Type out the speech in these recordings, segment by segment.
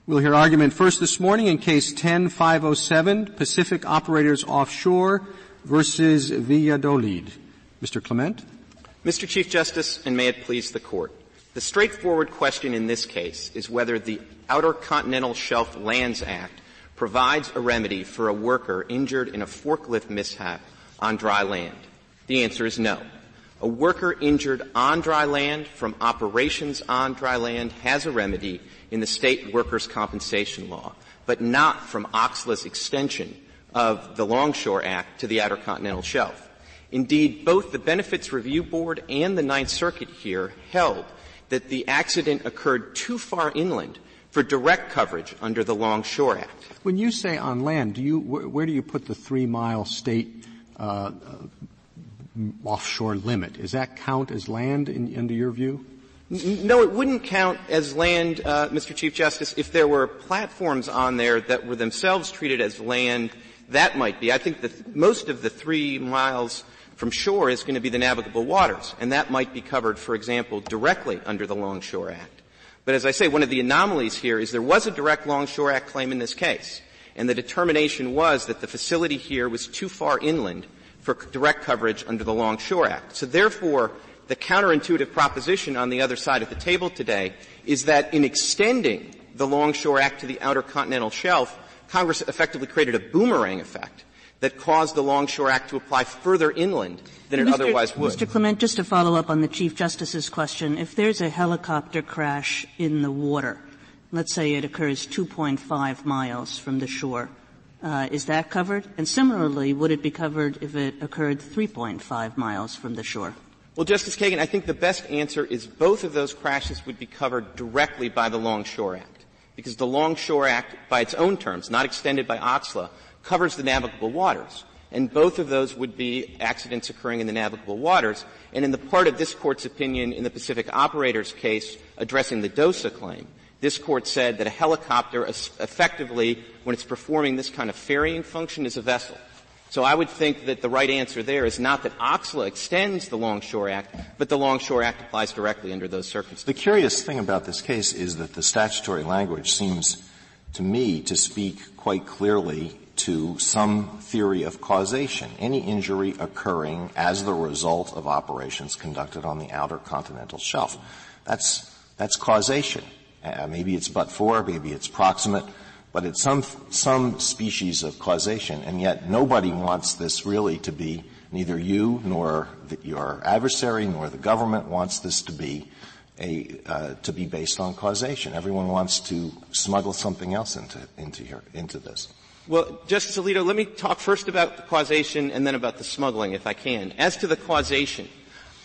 We'll hear argument first this morning in Case 10-507, Pacific Operators Offshore versus Valladolid. Mr. Clement. Mr. Chief Justice, and may it please the Court, the straightforward question in this case is whether the Outer Continental Shelf Lands Act provides a remedy for a worker injured in a forklift mishap on dry land. The answer is no. A worker injured on dry land from operations on dry land has a remedy in the state workers' compensation law, but not from OCSLA's extension of the Longshore Act to the Outer Continental Shelf. Indeed, both the Benefits Review Board and the Ninth Circuit here held that the accident occurred too far inland for direct coverage under the Longshore Act. When you say on land, where do you put the 3-mile state offshore limit? Does that count as land under your view? No, it wouldn't count as land, Mr. Chief Justice, if there were platforms on there that were themselves treated as land. That might be. I think that most of the 3 miles from shore is going to be the navigable waters, and that might be covered, for example, directly under the Longshore Act. But as I say, one of the anomalies here is there was a direct Longshore Act claim in this case, and the determination was that the facility here was too far inland for direct coverage under the Longshore Act. So therefore, the counterintuitive proposition on the other side of the table today is that in extending the Longshore Act to the Outer Continental Shelf, Congress effectively created a boomerang effect that caused the Longshore Act to apply further inland than it otherwise would. Mr. Clement, just to follow up on the Chief Justice's question, if there's a helicopter crash in the water, let's say it occurs 2.5 miles from the shore, is that covered? And similarly, would it be covered if it occurred 3.5 miles from the shore? Well, Justice Kagan, I think the best answer is both of those crashes would be covered directly by the Longshore Act, because the Longshore Act, by its own terms, not extended by OCSLA, covers the navigable waters. And both of those would be accidents occurring in the navigable waters. And in the part of this Court's opinion in the Pacific Operators case addressing the DOSA claim, this Court said that a helicopter effectively, when it's performing this kind of ferrying function, is a vessel. So I would think that the right answer there is not that OCSLA extends the Longshore Act, but the Longshore Act applies directly under those circumstances. The curious thing about this case is that the statutory language seems to me to speak quite clearly to some theory of causation. Any injury occurring as the result of operations conducted on the Outer Continental Shelf. That's causation. Maybe it's but for, maybe it's proximate, but it's some species of causation, and yet nobody wants this really to be, neither you nor your adversary nor the government wants this to be to be based on causation. Everyone wants to smuggle something else into this. Well, Justice Alito, let me talk first about the causation and then about the smuggling, if I can. As to the causation,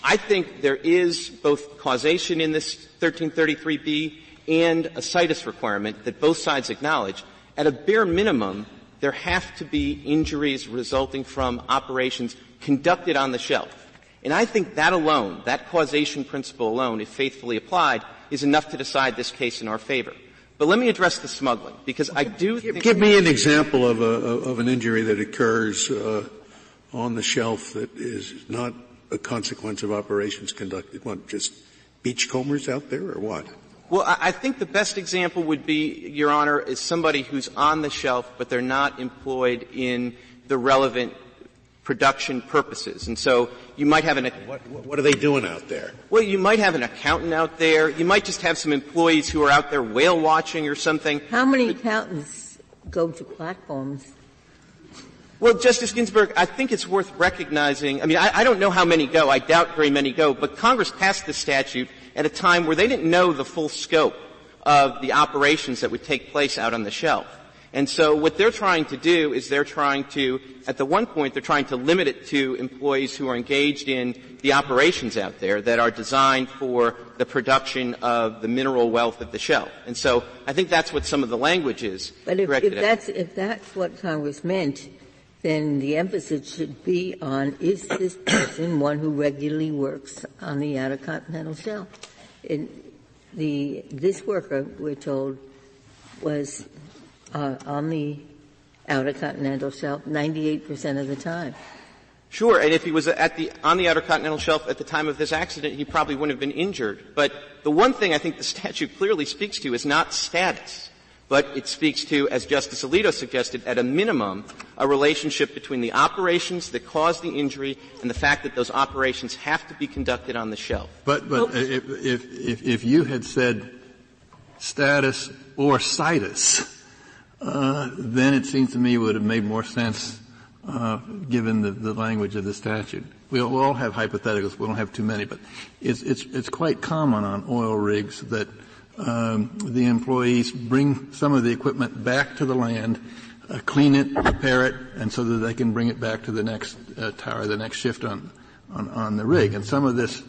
I think there is both causation in this 1333B and a situs requirement that both sides acknowledge. At a bare minimum, there have to be injuries resulting from operations conducted on the shelf. And I think that alone, that causation principle alone, if faithfully applied, is enough to decide this case in our favor. But let me address the smuggling, because I do think — Give me an example of an injury that occurs on the shelf that is not a consequence of operations conducted. What, just beachcombers out there or what? Well, I think the best example would be, Your Honor, is somebody who's on the shelf, but they're not employed in the relevant production purposes. And so you might have what are they doing out there? Well, you might have an accountant out there. You might just have some employees who are out there whale watching or something. How many accountants go to platforms? Well, Justice Ginsburg, I think it's worth recognizing — I mean, I don't know how many go. I doubt very many go. But Congress passed this statute at a time where they didn't know the full scope of the operations that would take place out on the shelf. And so what they're trying to do is they're trying to — at the one point, they're trying to limit it to employees who are engaged in the operations out there that are designed for the production of the mineral wealth of the shelf. And so I think that's what some of the language is. But if that's what Congress meant, then the emphasis should be on, is this person one who regularly works on the Outer Continental Shelf? This worker, we're told, was on the Outer Continental Shelf 98% of the time. Sure, and if he was on the Outer Continental Shelf at the time of this accident, he probably wouldn't have been injured. But the one thing I think the statute clearly speaks to is not status. but it speaks to, as Justice Alito suggested, at a minimum, a relationship between the operations that caused the injury and the fact that those operations have to be conducted on the shelf. But if you had said status or situs, then it seems to me it would have made more sense, given the language of the statute. We'll all have hypotheticals. We don't have too many, but it's quite common on oil rigs that the employees bring some of the equipment back to the land, clean it, repair it, and so that they can bring it back to the next tower, the next shift on the rig. And some of this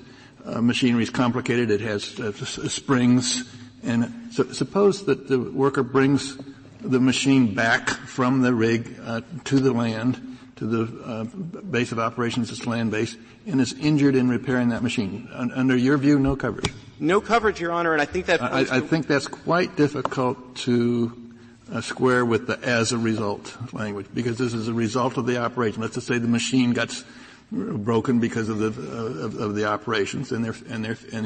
machinery is complicated. It has springs. And so suppose that the worker brings the machine back from the rig to the land, to the base of operations, its land base, and is injured in repairing that machine. Under your view, no coverage. No coverage, Your Honor, and I think that I think that's quite difficult to square with the as a result language, because this is a result of the operation. Let's just say the machine got broken because of the operations, and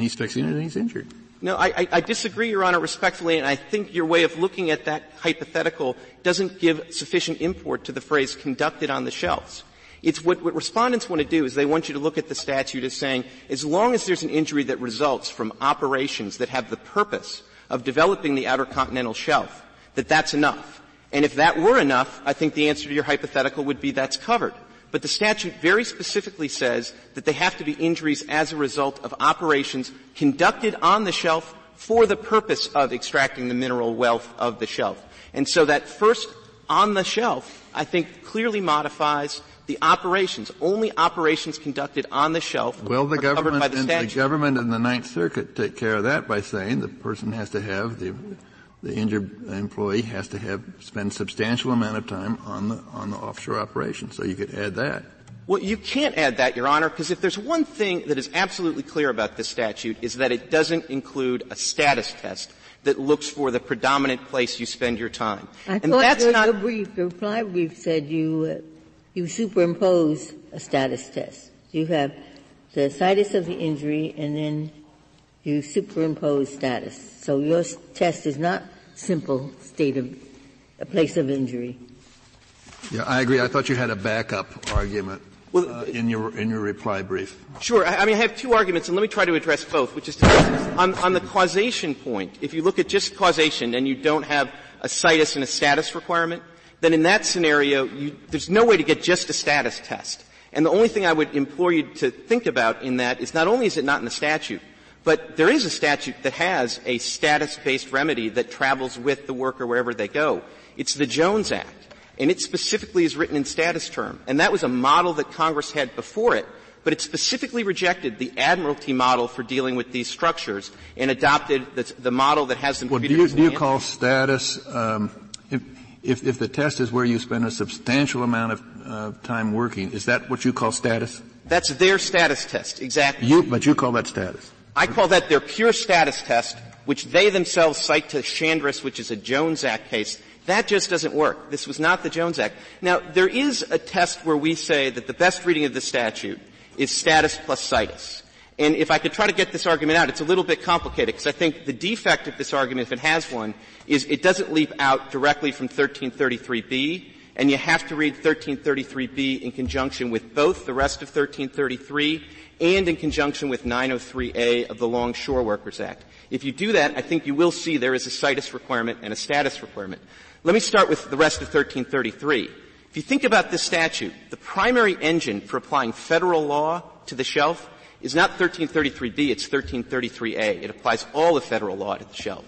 he's fixing it and he's injured. No, I disagree, Your Honor, respectfully, and I think your way of looking at that hypothetical doesn't give sufficient import to the phrase conducted on the shelves. It's what respondents want to do is they want you to look at the statute as saying, as long as there's an injury that results from operations that have the purpose of developing the outer continental shelf, that's enough. And if that were enough, I think the answer to your hypothetical would be that's covered. But the statute very specifically says that they have to be injuries as a result of operations conducted on the shelf for the purpose of extracting the mineral wealth of the shelf. And so that first on the shelf, I think, clearly modifies the operations. Only operations conducted on the shelf are covered by the statute. The government and the Ninth Circuit take care of that by saying the person has to have the injured employee has to spend substantial amount of time on the offshore operation. So you could add that. Well, you can't add that, Your Honor, because if there's one thing that is absolutely clear about this statute is that it doesn't include a status test that looks for the predominant place you spend your time. And that's not your reply brief said you superimpose a status test. You have the situs of the injury and then you superimpose status. So your test is not simple state of a place of injury. Yeah, I agree. I thought you had a backup argument in your reply brief. Sure. I have two arguments, and let me try to address both, which is to on the causation point, if you look at just causation and you don't have a situs and a status requirement, then in that scenario, there's no way to get just a status test. And the only thing I would implore you to think about in that is not only is it not in the statute, but there is a statute that has a status-based remedy that travels with the worker wherever they go. It's the Jones Act. And it specifically is written in status term. And that was a model that Congress had before it, but it specifically rejected the Admiralty model for dealing with these structures and adopted the model that has them treated as do you call status, if the test is where you spend a substantial amount of time working, is that what you call status? That's their status test, exactly. But you call that status. I call that their pure status test, which they themselves cite to Chandris, which is a Jones Act case. That just doesn't work. This was not the Jones Act. Now, there is a test where we say that the best reading of the statute is status plus situs. And if I could try to get this argument out, it's a little bit complicated because I think the defect of this argument, if it has one, is it doesn't leap out directly from 1333B, and you have to read 1333B in conjunction with both the rest of 1333 and in conjunction with 903A of the Longshore Workers Act. If you do that, I think you will see there is a situs requirement and a status requirement. Let me start with the rest of 1333. If you think about this statute, the primary engine for applying federal law to the shelf is not 1333B, it's 1333A. It applies all the federal law to the shelf.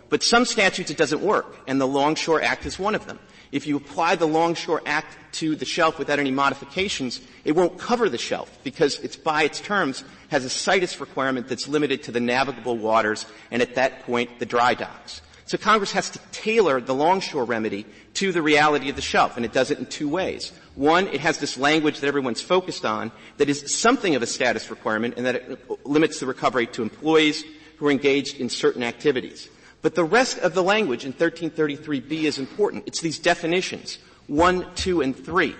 But some statutes it doesn't work, and the Longshore Act is one of them. If you apply the Longshore Act to the shelf without any modifications, it won't cover the shelf because it's by its terms has a situs requirement that's limited to the navigable waters and at that point the dry docks. So Congress has to tailor the Longshore remedy to the reality of the shelf, and it does it in two ways. One, it has this language that everyone's focused on that is something of a status requirement and that it limits the recovery to employees who are engaged in certain activities. But the rest of the language in 1333B is important. It's these definitions, 1, 2, and 3.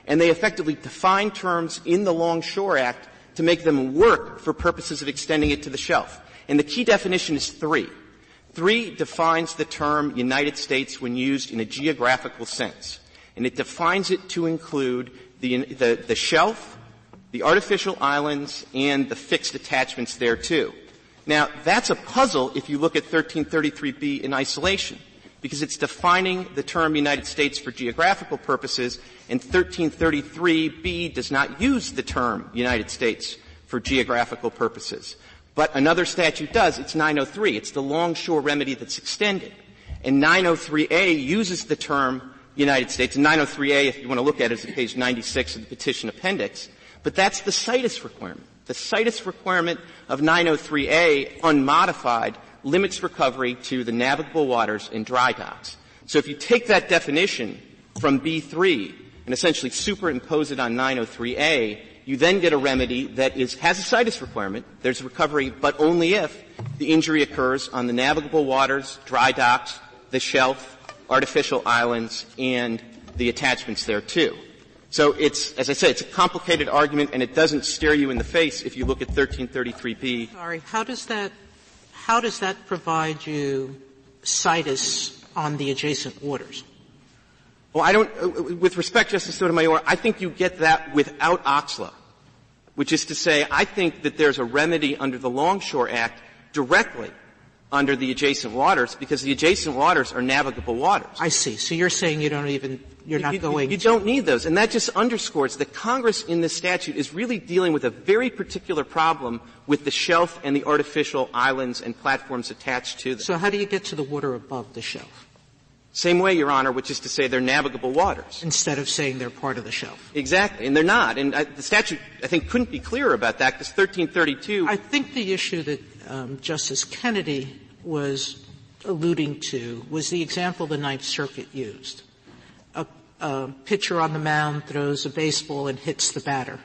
And they effectively define terms in the Longshore Act to make them work for purposes of extending it to the shelf. And the key definition is 3. 3 defines the term United States when used in a geographical sense, and it defines it to include the shelf, the artificial islands, and the fixed attachments thereto. Now, that's a puzzle if you look at 1333B in isolation, because it's defining the term United States for geographical purposes, and 1333B does not use the term United States for geographical purposes. But another statute does. It's 903. It's the Longshore remedy that's extended. And 903A uses the term United States. And 903A, if you want to look at it, is at page 96 of the petition appendix. But that's the situs requirement. The situs requirement of 903A, unmodified, limits recovery to the navigable waters and dry docks. So if you take that definition from B3 and essentially superimpose it on 903A, you then get a remedy that has a situs requirement. There's recovery, but only if the injury occurs on the navigable waters, dry docks, the shelf, artificial islands, and the attachments thereto. So it's, as I said, it's a complicated argument, and it doesn't stare you in the face if you look at 1333B. Sorry, how does that provide you situs on the adjacent waters? Well, with respect, Justice Sotomayor, I think you get that without OCSLA, which is to say, I think that there's a remedy under the Longshore Act directly under the adjacent waters, because the adjacent waters are navigable waters. I see. So you're saying you're not going. You don't need those. And that just underscores that Congress in this statute is really dealing with a very particular problem with the shelf and the artificial islands and platforms attached to them. So how do you get to the water above the shelf? Same way, Your Honor, which is to say they're navigable waters. Instead of saying they're part of the shelf. Exactly. And they're not. And the statute, I think, couldn't be clearer about that, because 1332. I think the issue that Justice Kennedy was alluding to was the example the Ninth Circuit used. A pitcher on the mound throws a baseball and hits the batter.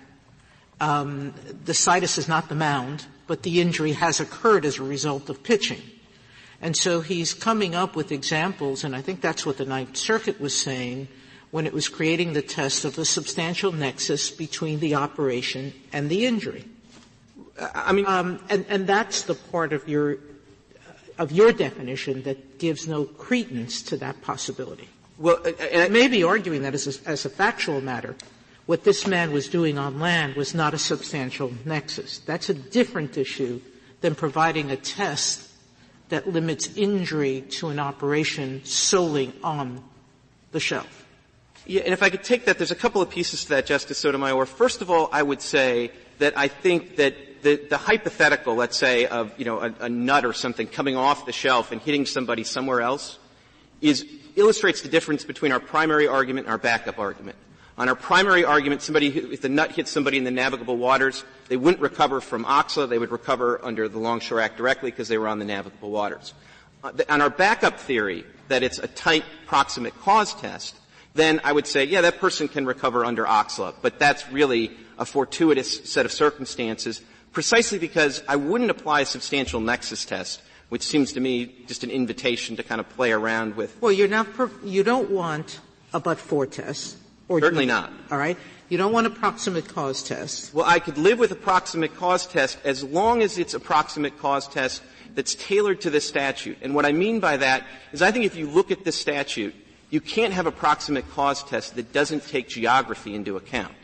The situs is not the mound, but the injury has occurred as a result of pitching. And so he's coming up with examples, and I think that's what the Ninth Circuit was saying when it was creating the test of the substantial nexus between the operation and the injury. And that's the part of your definition that gives no credence to that possibility. Well, and I may be arguing that as a factual matter, what this man was doing on land was not a substantial nexus. That's a different issue than providing a test that limits injury to an operation solely on the shelf. Yeah, and if I could take that, there's a couple of pieces to that, Justice Sotomayor. First of all, I would say that I think that the hypothetical, let's say, of, a nut or something coming off the shelf and hitting somebody somewhere else illustrates the difference between our primary argument and our backup argument. On our primary argument, if the nut hits somebody in the navigable waters, they wouldn't recover from OCSLA. They would recover under the Longshore Act directly because they were on the navigable waters. On our backup theory, that it's a tight proximate cause test, then I would say, yeah, that person can recover under OCSLA, but that's really a fortuitous set of circumstances, precisely because I wouldn't apply a substantial nexus test, which seems to me just an invitation to kind of play around with. Well, you don't want a but-for test. Certainly not. All right? You don't want a proximate cause test. Well, I could live with a proximate cause test as long as it's a proximate cause test that's tailored to this statute. And what I mean by that is I think if you look at this statute, you can't have a proximate cause test that doesn't take geography into account.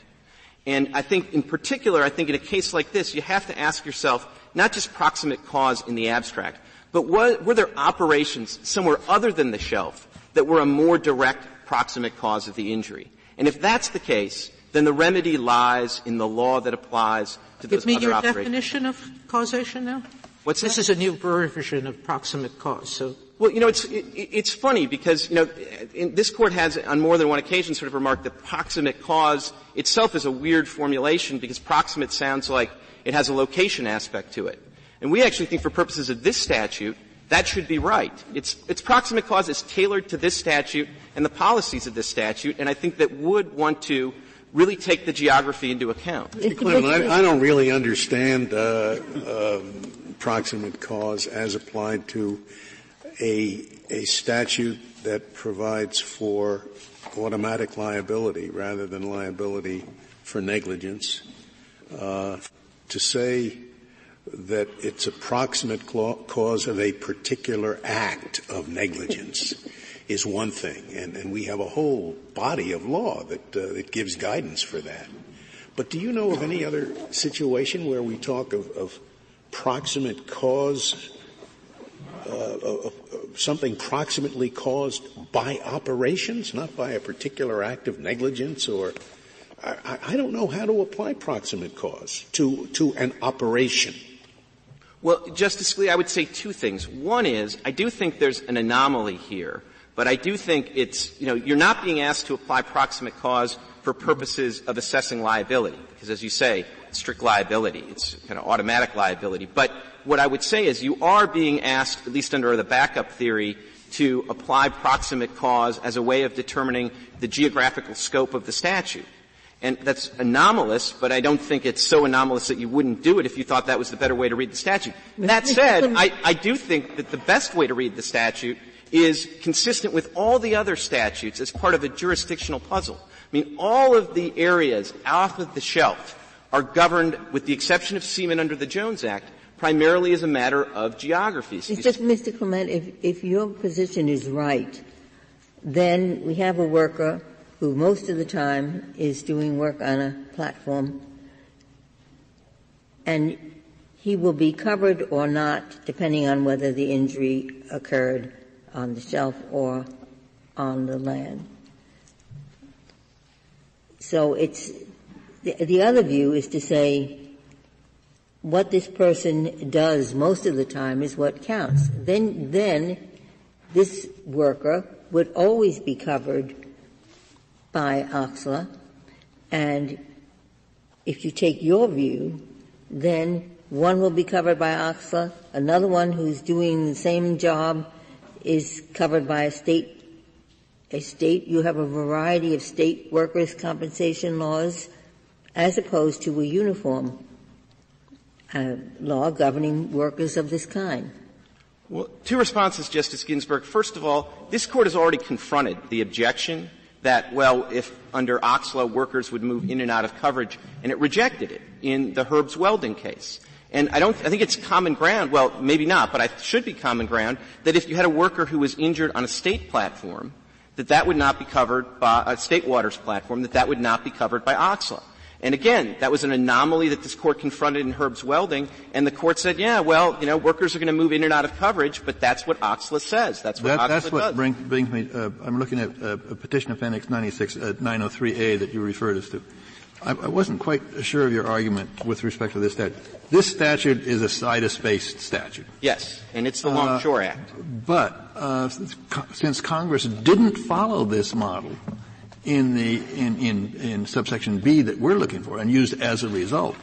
And I think in particular, I think in a case like this, you have to ask yourself not just proximate cause in the abstract, but were there operations somewhere other than the shelf that were a more direct proximate cause of the injury? And if that's the case, then the remedy lies in the law that applies to those other operations. Give me your definition of causation now. What's this? This is a new version of proximate cause. So, well, it's funny because this court has on more than one occasion sort of remarked that proximate cause itself is a weird formulation because proximate sounds like it has a location aspect to it, and we actually think for purposes of this statute that should be right. It's proximate cause is tailored to this statute and the policies of this statute, and I think that would want to really take the geography into account. Mr. Clinton, I don't really understand proximate cause as applied to a statute that provides for automatic liability rather than liability for negligence. To say that it's a proximate cause of a particular act of negligence is one thing, and we have a whole body of law that gives guidance for that. But do you know of any other situation where we talk of proximate cause, of something proximately caused by operations, not by a particular act of negligence? Or I don't know how to apply proximate cause to an operation. Well, Justice Scalia, I would say two things. One is, I do think there's an anomaly here, but I do think it's, you're not being asked to apply proximate cause for purposes of assessing liability, because as you say, it's strict liability. It's kind of automatic liability. But what I would say is you are being asked, at least under the backup theory, to apply proximate cause as a way of determining the geographical scope of the statute. And that's anomalous, but I don't think it's so anomalous that you wouldn't do it if you thought that was the better way to read the statute. That said, I do think that the best way to read the statute is consistent with all the other statutes as part of a jurisdictional puzzle. I mean, all of the areas off of the shelf are governed, with the exception of seamen under the Jones Act, primarily as a matter of geography. It's just, Mr. Clement, if your position is right, then we have a worker who most of the time is doing work on a platform, and he will be covered or not depending on whether the injury occurred on the shelf or on the land. So it's the other view is to say what this person does most of the time is what counts. Then this worker would always be covered by OCSLA, and if you take your view, then one will be covered by OCSLA, another one who's doing the same job is covered by a state. You have a variety of state workers' compensation laws as opposed to a uniform law governing workers of this kind. Well, two responses, Justice Ginsburg. First of all, this Court has already confronted the objection that, well, if under OCSLA workers would move in and out of coverage, and it rejected it in the Herb's Welding case. And I think it's common ground, well, maybe not, but it should be common ground, that if you had a worker who was injured on a state platform, that would not be covered by a state waters platform, that would not be covered by OCSLA. And again, that was an anomaly that this Court confronted in Herb's Welding, and the Court said, yeah, well, workers are going to move in and out of coverage, but that's what OCSLA says. That's what OCSLA does. That's what brings me, I'm looking at Petition Appendix 96, 903A that you referred us to. I wasn't quite sure of your argument with respect to this statute. This statute is a situs-based statute. Yes, and it's the Longshore Act. But since Congress didn't follow this model in subsection B that we're looking for and used as a result,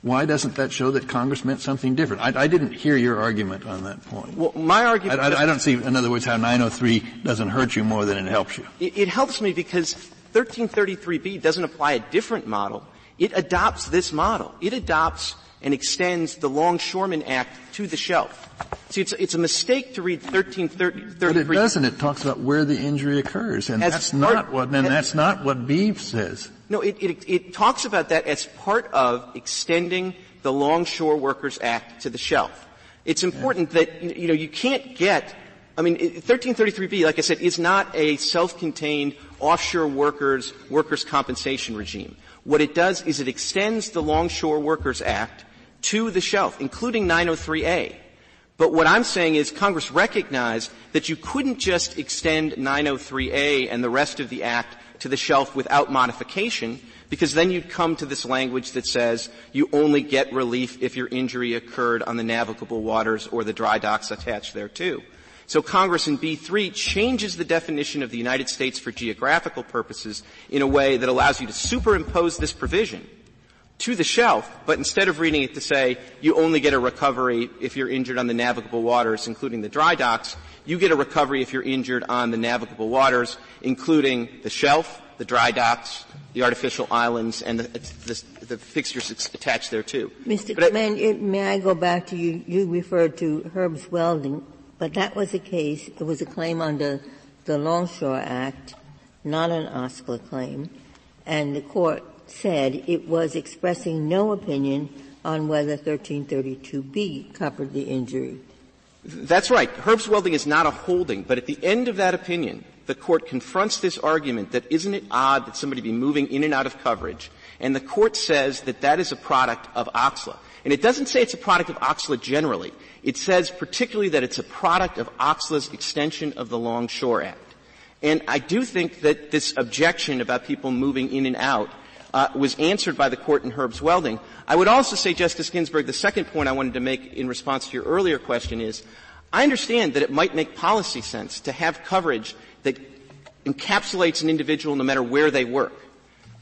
why doesn't that show that Congress meant something different? I didn't hear your argument on that point. Well, my argument I don't see, in other words, how 903 doesn't hurt you more than it helps you. It helps me because 1333B doesn't apply a different model. It adopts this model. It adopts and extends the Longshoreman Act to the shelf. See, it's a mistake to read 1333. But it doesn't. It talks about where the injury occurs, and that's not what B says. No, it talks about that as part of extending the Longshore Workers Act to the shelf. It's important that, you can't get, 1333B, like I said, is not a self-contained offshore workers compensation regime. What it does is it extends the Longshore Workers Act to the shelf, including 903A. But what I'm saying is Congress recognized that you couldn't just extend 903A and the rest of the Act to the shelf without modification, because then you'd come to this language that says you only get relief if your injury occurred on the navigable waters or the dry docks attached thereto. So Congress in B3 changes the definition of the United States for geographical purposes in a way that allows you to superimpose this provision to the shelf, but instead of reading it to say you only get a recovery if you're injured on the navigable waters, including the dry docks, you get a recovery if you're injured on the navigable waters, including the shelf, the dry docks, the artificial islands, and the fixtures attached thereto. Mr. Clement, may I go back to you? You referred to Herb's Welding, but that was a case, it was a claim under the Longshore Act, not an OCSLA claim, and the Court said it was expressing no opinion on whether 1332B covered the injury. That's right. Herbst Welding is not a holding, but at the end of that opinion, the Court confronts this argument that isn't it odd that somebody be moving in and out of coverage, and the Court says that that is a product of OCSLA. And it doesn't say it's a product of OCSLA generally. It says particularly that it's a product of OCSLA's extension of the Longshore Act. And I do think that this objection about people moving in and out was answered by the Court in Herbst Welding. I would also say, Justice Ginsburg, the second point I wanted to make in response to your earlier question is, I understand that it might make policy sense to have coverage that encapsulates an individual no matter where they work.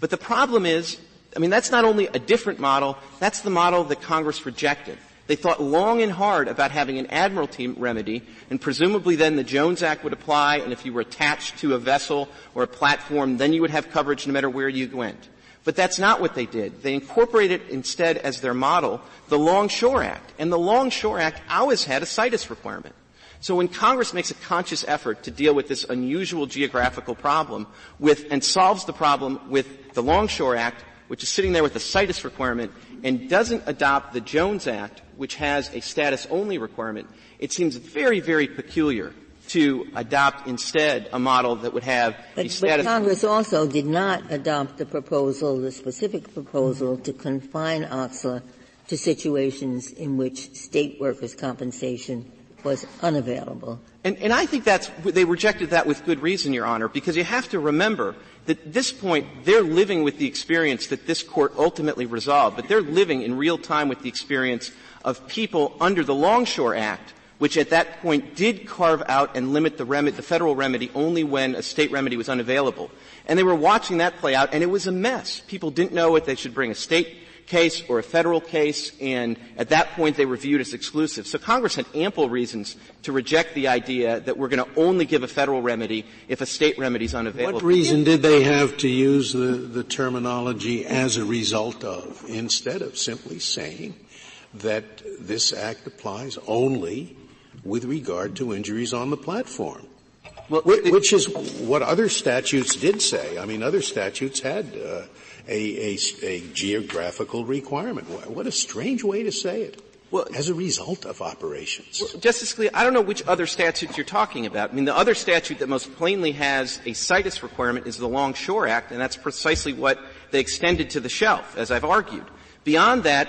But the problem is, that's not only a different model, that's the model that Congress rejected. They thought long and hard about having an admiralty remedy, and presumably then the Jones Act would apply, and if you were attached to a vessel or a platform, then you would have coverage no matter where you went. But that's not what they did. They incorporated instead as their model the Longshore Act. And the Longshore Act always had a situs requirement. So when Congress makes a conscious effort to deal with this unusual geographical problem and solves the problem with the Longshore Act, which is sitting there with a situs requirement, and doesn't adopt the Jones Act, which has a status-only requirement, it seems very, very peculiar to adopt instead a model that would have a status. But Congress also did not adopt the specific proposal to confine OCSLA to situations in which state workers' compensation was unavailable. And I think they rejected that with good reason, Your Honor, because you have to remember that at this point they're living with the experience that this Court ultimately resolved, but they're living in real time with the experience of people under the Longshore Act, which at that point did carve out and limit the federal remedy only when a state remedy was unavailable. And they were watching that play out, and it was a mess. People didn't know if they should bring a state case or a federal case, and at that point they were viewed as exclusive. So Congress had ample reasons to reject the idea that we're going to only give a federal remedy if a state remedy is unavailable. What reason did they have to use the terminology "as a result of" instead of simply saying that this act applies only with regard to injuries on the platform? Well, which is what other statutes did say. Other statutes had a geographical requirement. What a strange way to say it. Well, as a result of operations. Well, Justice Scalia, I don't know which other statutes you're talking about. The other statute that most plainly has a situs requirement is the Longshore Act, and that's precisely what they extended to the shelf, as I've argued. Beyond that,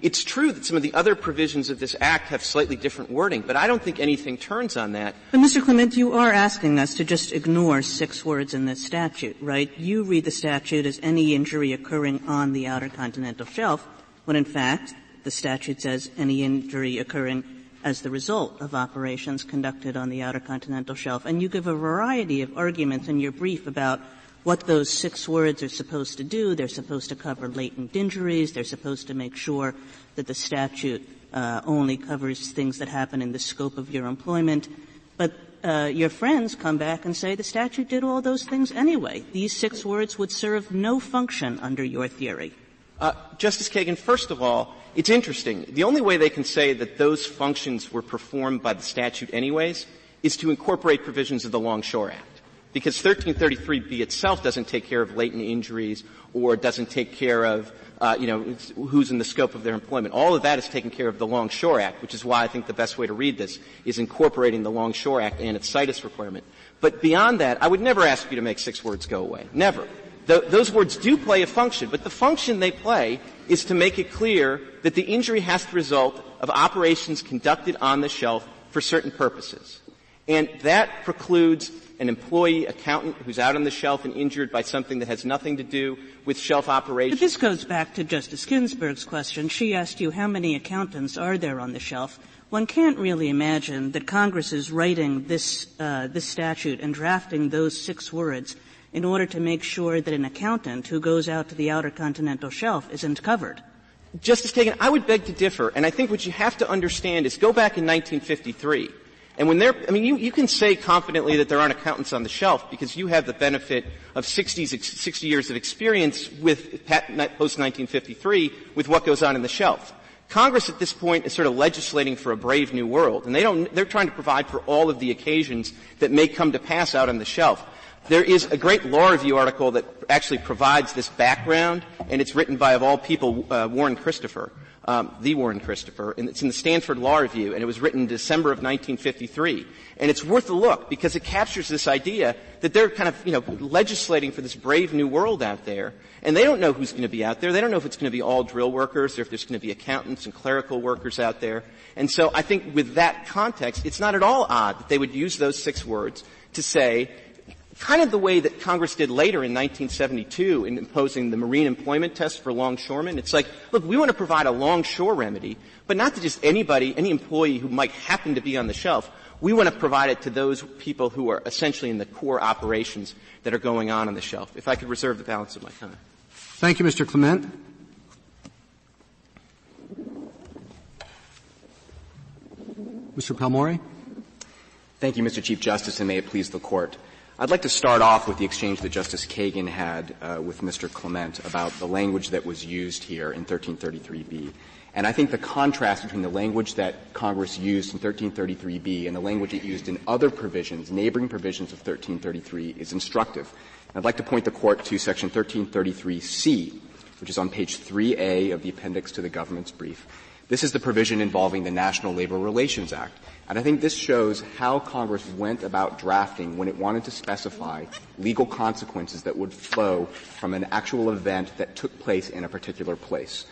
it's true that some of the other provisions of this Act have slightly different wording, but I don't think anything turns on that. But, Mr. Clement, you are asking us to just ignore 6 words in this statute, right? You read the statute as any injury occurring on the outer continental shelf, when in fact the statute says any injury occurring as the result of operations conducted on the outer continental shelf. And you give a variety of arguments in your brief about what those 6 words are supposed to do. They're supposed to cover latent injuries. They're supposed to make sure that the statute only covers things that happen in the scope of your employment. But your friends come back and say the statute did all those things anyway. These 6 words would serve no function under your theory. Justice Kagan, first of all, it's interesting. The only way they can say that those functions were performed by the statute anyways is to incorporate provisions of the Longshore Act. Because 1333B itself doesn't take care of latent injuries or doesn't take care of, who's in the scope of their employment. All of that is taken care of the Longshore Act, which is why I think the best way to read this is incorporating the Longshore Act and its situs requirement. But beyond that, I would never ask you to make 6 words go away. Never. Those words do play a function, but the function they play is to make it clear that the injury has to result of operations conducted on the shelf for certain purposes. And that precludes an employee, accountant who's out on the shelf and injured by something that has nothing to do with shelf operations. But this goes back to Justice Ginsburg's question. She asked you how many accountants are there on the shelf. One can't really imagine that Congress is writing this statute and drafting those 6 words in order to make sure that an accountant who goes out to the outer continental shelf isn't covered. Justice Kagan, I would beg to differ, and I think what you have to understand is go back in 1953. And when you can say confidently that there aren't accountants on the shelf because you have the benefit of 60 years of experience with post-1953 with what goes on in the shelf. Congress at this point is sort of legislating for a brave new world, and they're trying to provide for all of the occasions that may come to pass out on the shelf. There is a great law review article that actually provides this background, and it's written by, of all people, Warren Christopher, the Warren Christopher, and it's in the Stanford Law Review, and it was written in December of 1953. And it's worth a look because it captures this idea that they're kind of, legislating for this brave new world out there, and they don't know who's going to be out there. They don't know if it's going to be all drill workers or if there's going to be accountants and clerical workers out there. And so I think with that context, it's not at all odd that they would use those 6 words to say, kind of the way that Congress did later in 1972 in imposing the marine employment test for longshoremen. It's like, look, we want to provide a longshore remedy, but not to just anybody, any employee who might happen to be on the shelf. We want to provide it to those people who are essentially in the core operations that are going on the shelf. If I could reserve the balance of my time. Thank you, Mr. Clement. Mr. Palmore? Thank you, Mr. Chief Justice, and may it please the Court. I'd like to start off with the exchange that Justice Kagan had with Mr. Clement about the language that was used here in 1333B. And I think the contrast between the language that Congress used in 1333B and the language it used in other provisions, neighboring provisions of 1333, is instructive. And I'd like to point the Court to Section 1333C, which is on page 3A of the appendix to the government's brief. This is the provision involving the National Labor Relations Act. And I think this shows how Congress went about drafting when it wanted to specify legal consequences that would flow from an actual event that took place in a particular place.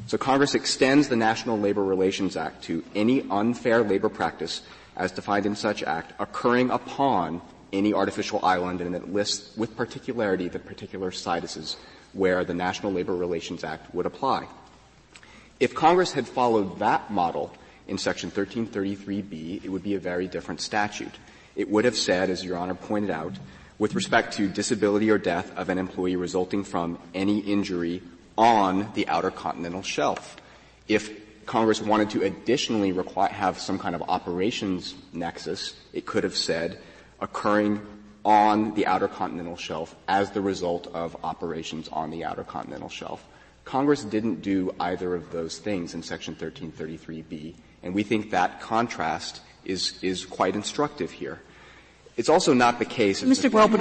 So Congress extends the National Labor Relations Act to any unfair labor practice as defined in such act occurring upon any artificial island, and it lists with particularity the particular statuses where the National Labor Relations Act would apply. If Congress had followed that model in Section 1333B, it would be a very different statute. It would have said, as Your Honor pointed out, with respect to disability or death of an employee resulting from any injury on the outer continental shelf. If Congress wanted to additionally have some kind of operations nexus, it could have said occurring on the outer continental shelf as the result of operations on the outer continental shelf. Congress didn't do either of those things in Section 1333B, and we think that contrast is quite instructive here. It's also not the case. Mr. Well, but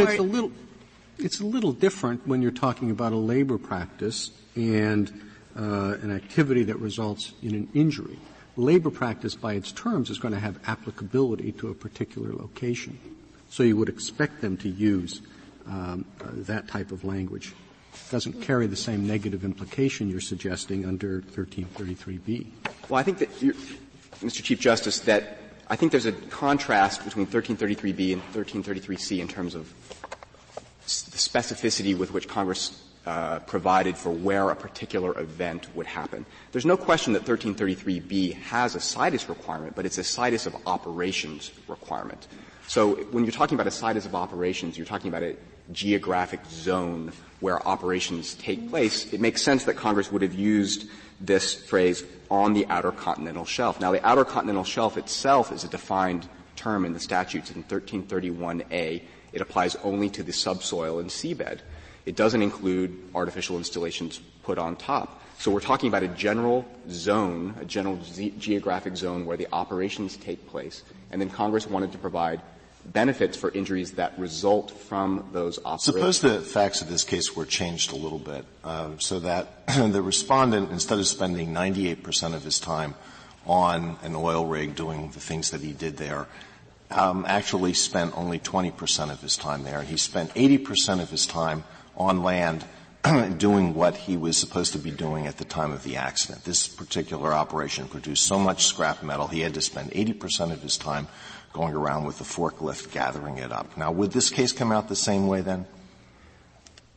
it's a little different when you're talking about a labor practice and an activity that results in an injury. Labor practice, by its terms, is going to have applicability to a particular location. So you would expect them to use that type of language. It doesn't carry the same negative implication you're suggesting under 1333B. Well, I think that, Mr. Chief Justice, that I think there's a contrast between 1333B and 1333C in terms of the specificity with which Congress provided for where a particular event would happen. There's no question that 1333B has a situs requirement, but it's a situs of operations requirement. So when you're talking about a situs of operations, you're talking about a geographic zone where operations take place. It makes sense that Congress would have used this phrase on the outer continental shelf. Now, the outer continental shelf itself is a defined term in the statutes in 1331A. It applies only to the subsoil and seabed. It doesn't include artificial installations put on top. So we're talking about a general zone, a general geographic zone where the operations take place. And then Congress wanted to provide benefits for injuries that result from those operations. Suppose the facts of this case were changed a little bit, so that the respondent, instead of spending 98% of his time on an oil rig doing the things that he did there, actually spent only 20% of his time there. He spent 80% of his time on land doing what he was supposed to be doing at the time of the accident. This particular operation produced so much scrap metal, he had to spend 80% of his time going around with the forklift gathering it up. Now, would this case come out the same way then?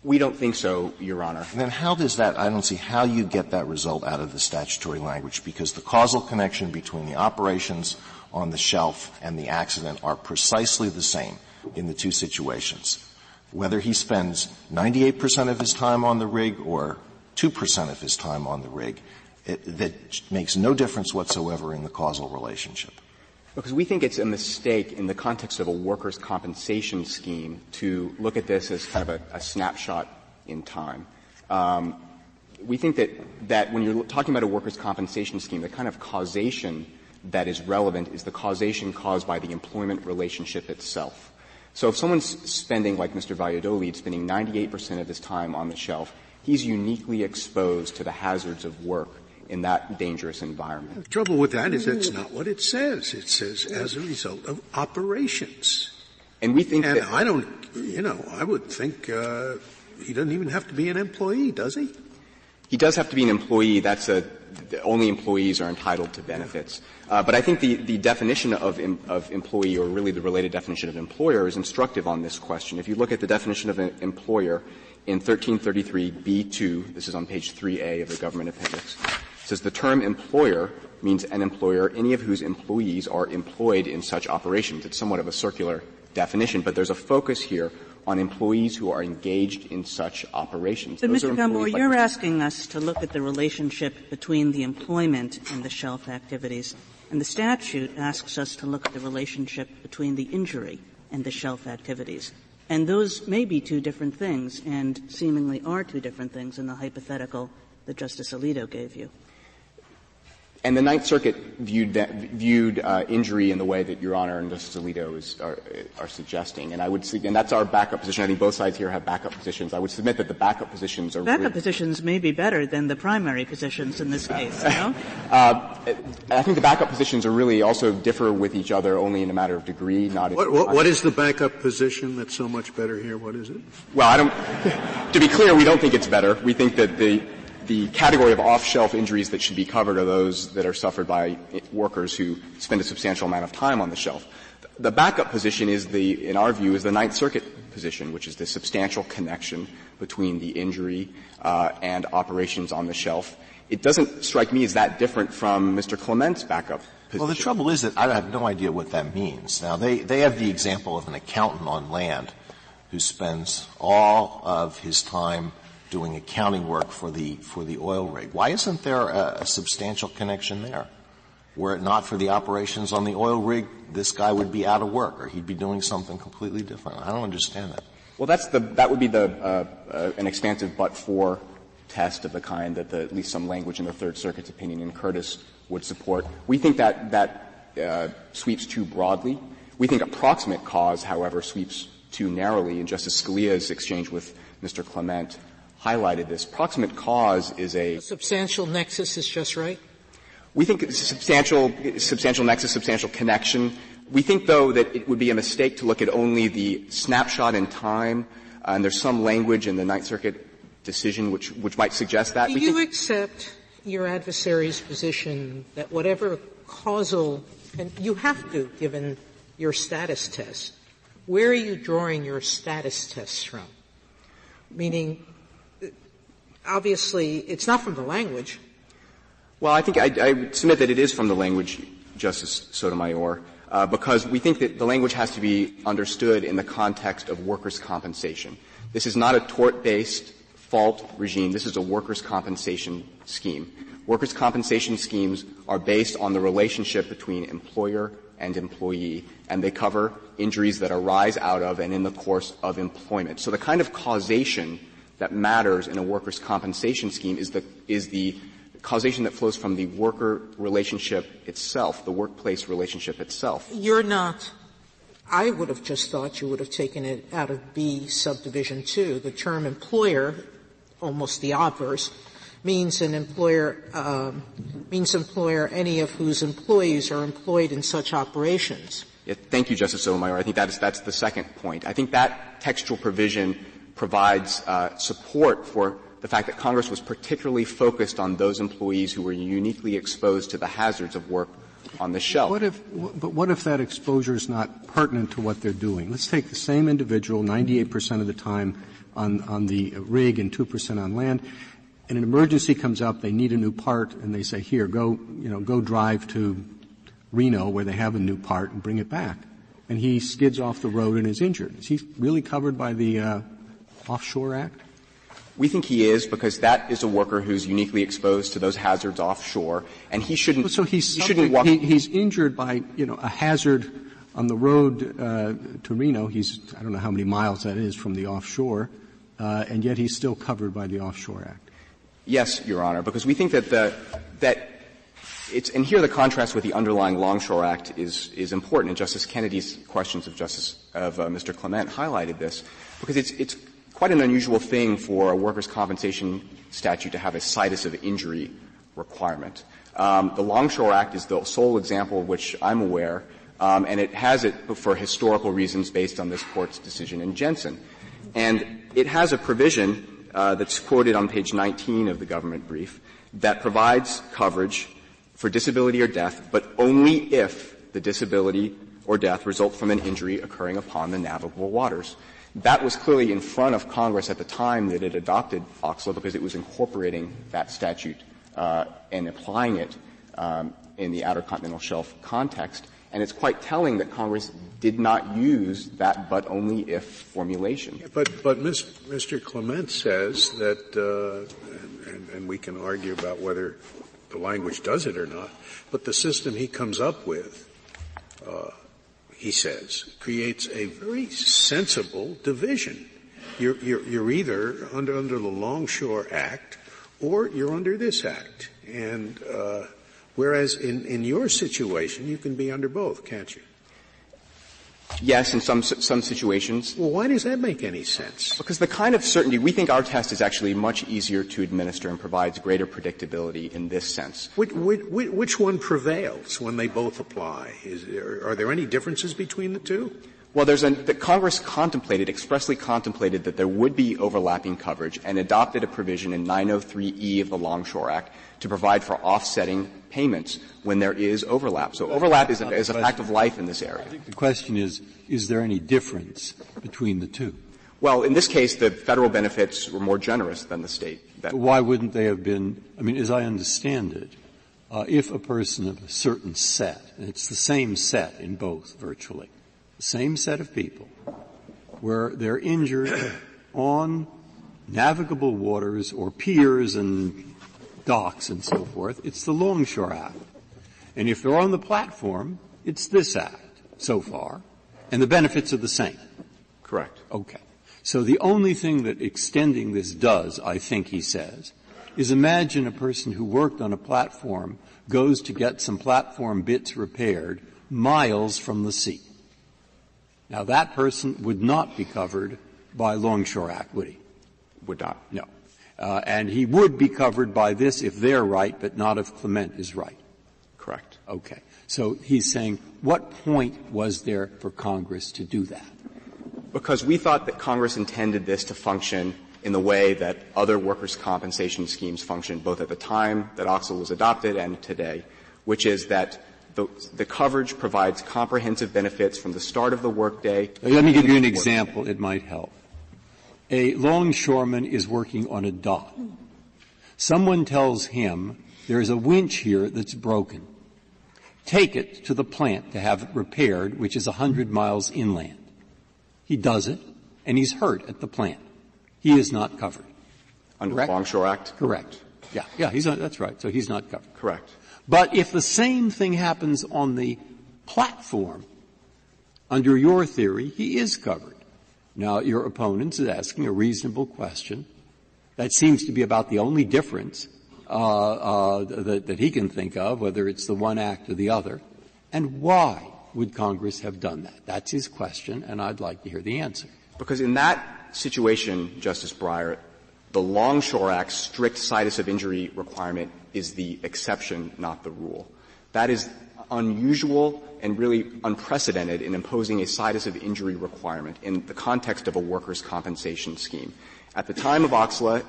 We don't think so, Your Honor. And then how does that — I don't see how you get that result out of the statutory language, because the causal connection between the operations on the shelf and the accident are precisely the same in the two situations. Whether he spends 98% of his time on the rig or 2% of his time on the rig, that makes no difference whatsoever in the causal relationship. Because we think it's a mistake in the context of a workers' compensation scheme to look at this as kind of a snapshot in time. We think that when you're talking about a workers' compensation scheme, the kind of causation that is relevant is the causation caused by the employment relationship itself. So if someone's spending, like Mr. Valladolid, spending 98% of his time on the shelf, he's uniquely exposed to the hazards of work in that dangerous environment. The trouble with that is that's not what it says. It says as a result of operations. And we think and that I don't, I would think he doesn't even have to be an employee, does he? He does have to be an employee. Only employees are entitled to benefits. But I think the definition of employee, or really the related definition of employer, is instructive on this question. If you look at the definition of an employer in 1333b2, this is on page 3A of the government appendix, it says the term employer means an employer, any of whose employees are employed in such operations. It's somewhat of a circular definition, but there's a focus here on employees who are engaged in such operations. But, Mr. Gumbo, you're asking us to look at the relationship between the employment and the shelf activities, and the statute asks us to look at the relationship between the injury and the shelf activities. And those may be two different things, and seemingly are two different things in the hypothetical that Justice Alito gave you. And the Ninth Circuit viewed injury in the way that Your Honor and Justice Alito are suggesting. And and that's our backup position. I think both sides here have backup positions. I would submit that the backup positions are positions may be better than the primary positions in this case, no? I think the backup positions are really also differ with each other only in a matter of degree, not what is the backup position that's so much better here? What is it? Well, to be clear, we don't think it's better. We think that the category of off-shelf injuries that should be covered are those that are suffered by workers who spend a substantial amount of time on the shelf. The backup position in our view, is the Ninth Circuit position, which is the substantial connection between the injury and operations on the shelf. It doesn't strike me as that different from Mr. Clement's backup position. Well, the trouble is that I have no idea what that means. Now, they have the example of an accountant on land who spends all of his time doing accounting work for the oil rig. Why isn't there a substantial connection there? Were it not for the operations on the oil rig, this guy would be out of work, or he'd be doing something completely different. I don't understand that. Well, that would be an expansive but-for test of the kind that at least some language in the Third Circuit's opinion in Curtis would support. We think that sweeps too broadly. We think approximate cause, however, sweeps too narrowly, and Justice Scalia's exchange with Mr. Clement highlighted this. Proximate cause is a substantial nexus is just right. We think substantial nexus, substantial connection. We think, though, that it would be a mistake to look at only the snapshot in time, and there's some language in the Ninth Circuit decision which might suggest that. Do you accept your adversary's position that whatever causal, and you have to, given your status test, where are you drawing your status tests from? Meaning, obviously, it's not from the language. Well, I think I would submit that it is from the language, Justice Sotomayor, because we think that the language has to be understood in the context of workers' compensation. This is not a tort-based fault regime. This is a workers' compensation scheme. Workers' compensation schemes are based on the relationship between employer and employee, and they cover injuries that arise out of and in the course of employment. So the kind of causation that matters in a workers' compensation scheme is the causation that flows from the worker relationship itself, the workplace relationship itself. You're not — I would have just thought you would have taken it out of B subdivision 2. The term employer, almost the obverse, means an employer any of whose employees are employed in such operations. Yeah, thank you, Justice Sotomayor. I think that's the second point. I think that textual provision provides support for the fact that Congress was particularly focused on those employees who were uniquely exposed to the hazards of work on the shelf. What if that exposure is not pertinent to what they're doing? Let's take the same individual 98% of the time on the rig and 2% on land, and an emergency comes up, they need a new part, and they say, here, go drive to Reno where they have a new part and bring it back. And he skids off the road and is injured. Is he really covered by the Offshore Act? We think he is, because that is a worker who's uniquely exposed to those hazards offshore, and he shouldn't. So he's injured by a hazard on the road to Reno. I don't know how many miles that is from the offshore, and yet he's still covered by the Offshore Act. Yes, Your Honor, because we think that and here the contrast with the underlying Longshore Act is important, and Justice Kennedy's questions of Mr. Clement highlighted this, because it's quite an unusual thing for a workers' compensation statute to have a situs-of-injury requirement. The Longshore Act is the sole example of which I'm aware, and it has it for historical reasons based on this Court's decision in Jensen. And it has a provision that's quoted on page 19 of the government brief that provides coverage for disability or death, but only if the disability or death result from an injury occurring upon the navigable waters. That was clearly in front of Congress at the time that it adopted OCSLA because it was incorporating that statute and applying it in the Outer Continental Shelf context. And it's quite telling that Congress did not use that but only if formulation. But Mr. Clement says that, and we can argue about whether the language does it or not, but the system he comes up with, he says, creates a very sensible division. You're either under the Longshore Act or you're under this Act. And whereas in your situation, you can be under both, can't you? Yes, in some situations. Well, why does that make any sense? Because the kind of certainty, we think our test is actually much easier to administer and provides greater predictability in this sense. Which one prevails when they both apply? Are there any differences between the two? Well, Congress expressly contemplated that there would be overlapping coverage and adopted a provision in 903E of the Longshore Act to provide for offsetting payments when there is overlap. So overlap is a fact of life in this area. I think the question is there any difference between the two? Well, in this case, the federal benefits were more generous than the state. Why wouldn't they have been, as I understand it, if a person of a certain set, and it's the same set in both virtually, the same set of people, where they're injured on navigable waters or piers and docks and so forth, it's the Longshore Act. And if they're on the platform, it's this Act so far, and the benefits are the same. Correct. Okay. So the only thing that extending this does, I think he says, is imagine a person who worked on a platform goes to get some platform bits repaired miles from the sea. Now that person would not be covered by Longshore Act, would he? Would not. No. And he would be covered by this if they're right, but not if Clement is right. Correct. Okay. So he's saying, what point was there for Congress to do that? Because we thought that Congress intended this to function in the way that other workers' compensation schemes function, both at the time that OCSLA was adopted and today, which is that the coverage provides comprehensive benefits from the start of the workday. Let me give you an example. It might help. A longshoreman is working on a dock. Someone tells him there's a winch here that's broken. Take it to the plant to have it repaired, which is 100 miles inland. He does it, and he's hurt at the plant. He is not covered. Under the Longshore Act? Correct. Yeah, that's right. So he's not covered. Correct. But if the same thing happens on the platform, under your theory, he is covered. Now, your opponent is asking a reasonable question. That seems to be about the only difference that he can think of, whether it's the one act or the other. And why would Congress have done that? That's his question, and I'd like to hear the answer. Because in that situation, Justice Breyer, the Longshore Act's strict situs-of-injury requirement is the exception, not the rule. That is unusual and really unprecedented in imposing a situs-of-injury requirement in the context of a workers' compensation scheme. At the time of OCSLA,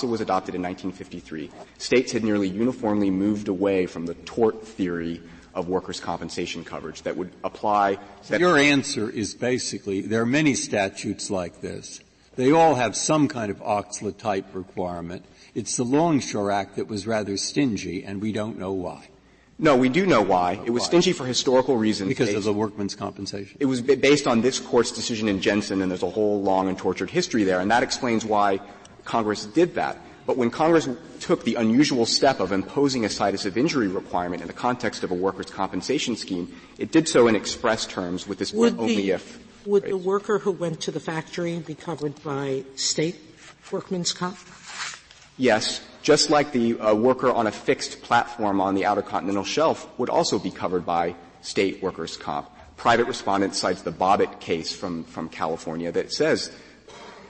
was adopted in 1953, states had nearly uniformly moved away from the tort theory of workers' compensation coverage that would apply. Your answer is basically there are many statutes like this. They all have some kind of OCSLA-type requirement. It's the Longshore Act that was rather stingy, and we don't know why. No, we do know why. It was stingy for historical reasons. Because of the workman's compensation. It was based on this Court's decision in Jensen, and there's a whole long and tortured history there, and that explains why Congress did that. But when Congress took the unusual step of imposing a situs-of-injury requirement in the context of a workers' compensation scheme, it did so in express terms with this only if. Would the worker who went to the factory be covered by state workman's comp? Yes, just like the worker on a fixed platform on the Outer Continental Shelf would also be covered by state workers' comp. Private respondent cites the Bobbitt case from California that says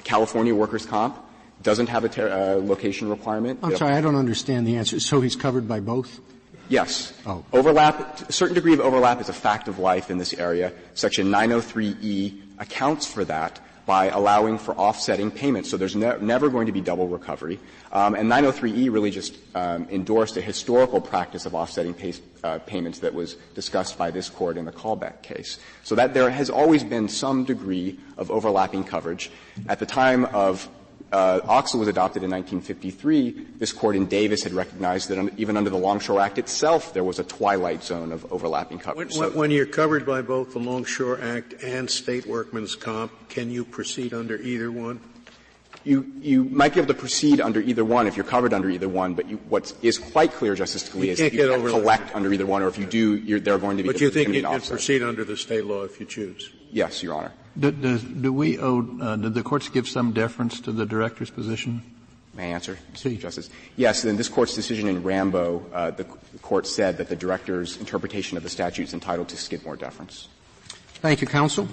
California workers' comp doesn't have a location requirement. I'm sorry, I don't understand the answer. So he's covered by both? Yes. Oh. Overlap, a certain degree of overlap is a fact of life in this area. Section 903E accounts for that by allowing for offsetting payments. So there's never going to be double recovery. And 903E really just endorsed a historical practice of offsetting payments that was discussed by this Court in the Callback case. So that there has always been some degree of overlapping coverage. At the time of OCSLA was adopted in 1953, this Court in Davis had recognized that even under the Longshore Act itself, there was a twilight zone of overlapping coverage. When you're covered by both the Longshore Act and state workman's comp, can you proceed under either one? You might be able to proceed under either one if you're covered under either one, but what is quite clear, Justice Scalia, is you can't collect under either one, or if you do, they're going to be. But you think you can proceed under the state law if you choose? Yes, Your Honor. Do we owe, did the courts give some deference to the director's position? May I answer, Mr. Justice? Yes, in this Court's decision in Rambo, the Court said that the director's interpretation of the statute is entitled to Skidmore deference. Thank you, counsel.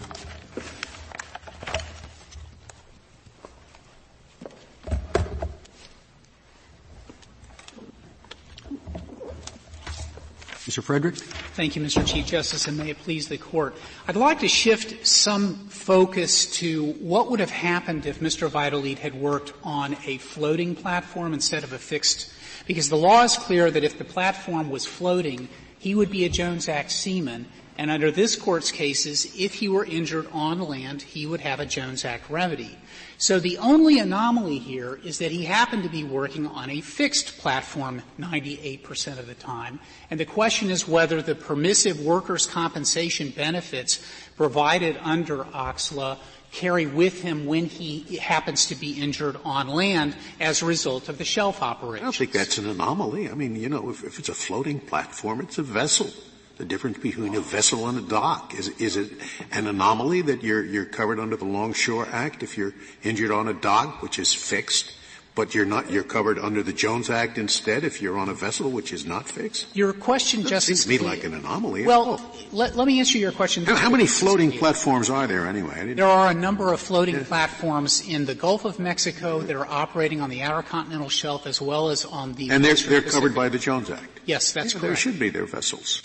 Mr. Frederick. Thank you, Mr. Chief Justice, and may it please the Court. I'd like to shift some focus to what would have happened if Mr. Valladolid had worked on a floating platform instead of a fixed, because the law is clear that if the platform was floating, he would be a Jones Act seaman, and under this Court's cases, if he were injured on land, he would have a Jones Act remedy. So the only anomaly here is that he happened to be working on a fixed platform 98% of the time, and the question is whether the permissive workers' compensation benefits provided under OCSLA carry with him when he happens to be injured on land as a result of the shelf operations. I don't think that's an anomaly. I mean, if it's a floating platform, it's a vessel. The difference between a vessel and a dock. Is it an anomaly that you're covered under the Longshore Act if you're injured on a dock, which is fixed, but you're covered under the Jones Act instead if you're on a vessel which is not fixed? Your question, Justice, seems to me like an anomaly. Well, let me answer your question. How many floating platforms are there anyway? There are a number of floating platforms in the Gulf of Mexico that are operating on the Outer Continental Shelf as well as on the And they're covered by the Jones Act. Yes, that's correct. There should be their vessels.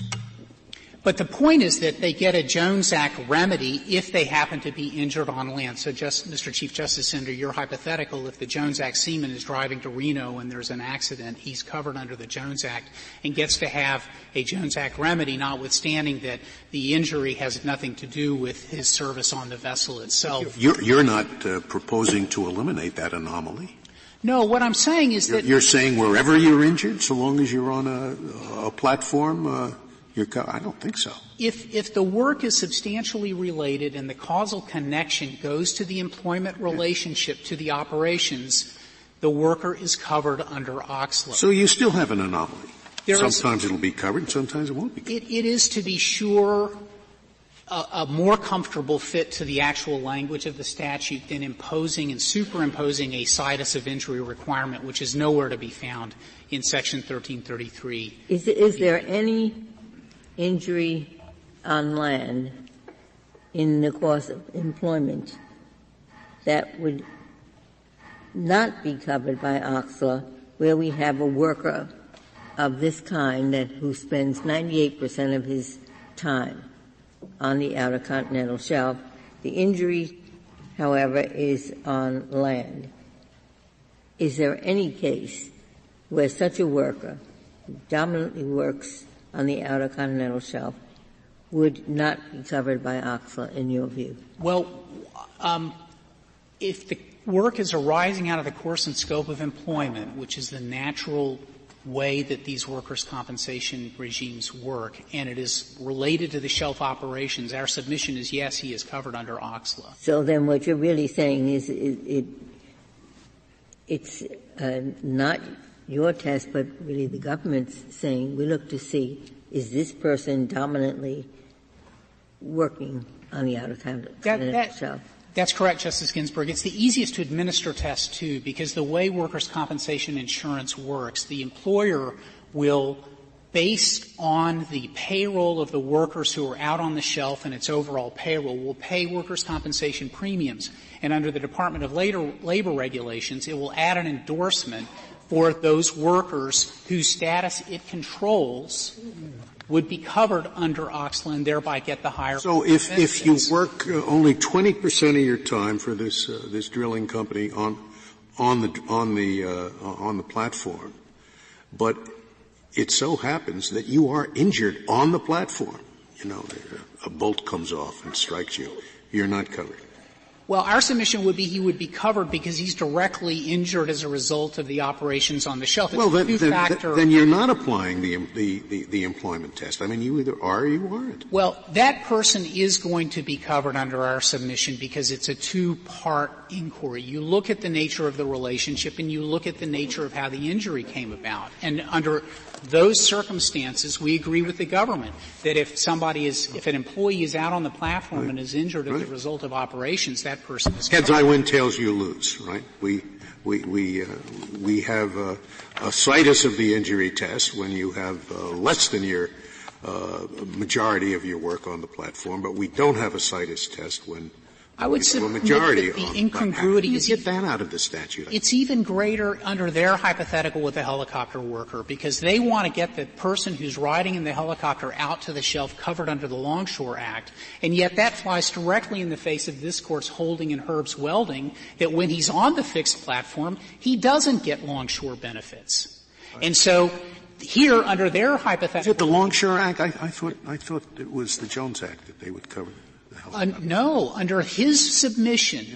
But the point is that they get a Jones Act remedy if they happen to be injured on land. So Mr. Chief Justice, under your hypothetical, if the Jones Act seaman is driving to Reno and there's an accident, he's covered under the Jones Act and gets to have a Jones Act remedy, notwithstanding that the injury has nothing to do with his service on the vessel itself. You're not proposing to eliminate that anomaly? No, what I'm saying is that you're saying wherever you're injured, so long as you're on a platform, I don't think so. If the work is substantially related and the causal connection goes to the employment relationship to the operations, the worker is covered under OCSLA. So you still have an anomaly. Sometimes it'll be covered, sometimes it won't be covered. It is, to be sure, a more comfortable fit to the actual language of the statute than imposing and superimposing a situs-of-injury requirement, which is nowhere to be found in Section 1333. Is there any injury on land in the course of employment that would not be covered by OCSLA, where we have a worker of this kind who spends 98% of his time on the Outer Continental Shelf? The injury, however, is on land. Is there any case where such a worker who dominantly works on the Outer Continental Shelf would not be covered by OCSLA, in your view? Well, if the work is arising out of the course and scope of employment, which is the natural way that these workers' compensation regimes work, and it is related to the shelf operations, our submission is yes, he is covered under OCSLA. So then what you're really saying is it's not your test, but really the government's saying we look to see, is this person dominantly working on the Outer Continental Shelf? That's correct, Justice Ginsburg. It's the easiest to administer test, too, because the way workers' compensation insurance works, the employer will, based on the payroll of the workers who are out on the shelf and its overall payroll, will pay workers' compensation premiums. And under the Department of Labor regulations, it will add an endorsement for those workers whose status it controls would be covered under OCSLA and thereby get the higher. So if you work only 20% of your time for this drilling company on the platform, but it so happens that you are injured on the platform, a bolt comes off and strikes you, you're not covered. Well, our submission would be he would be covered because he's directly injured as a result of the operations on the shelf. It's then you're not applying the employment test. I mean, you either are or you aren't. Well, that person is going to be covered under our submission because it's a two-part inquiry. You look at the nature of the relationship and you look at the nature of how the injury came about. And under those circumstances, we agree with the government that if an employee is out on the platform and is injured as a result of operations, that person is covered. Heads I win, tails you lose, right? We have a situs of the injury test when you have less than your majority of your work on the platform, but we don't have a situs test when I would submit that the incongruity is get that out of the statute. It's even greater under their hypothetical with the helicopter worker because they want to get the person who's riding in the helicopter out to the shelf covered under the Longshore Act, and yet that flies directly in the face of this Court's holding in Herb's Welding that when he's on the fixed platform, he doesn't get Longshore benefits. And so here, under their hypothetical, is it the Longshore Act? I thought it was the Jones Act that they would cover. No, under his submission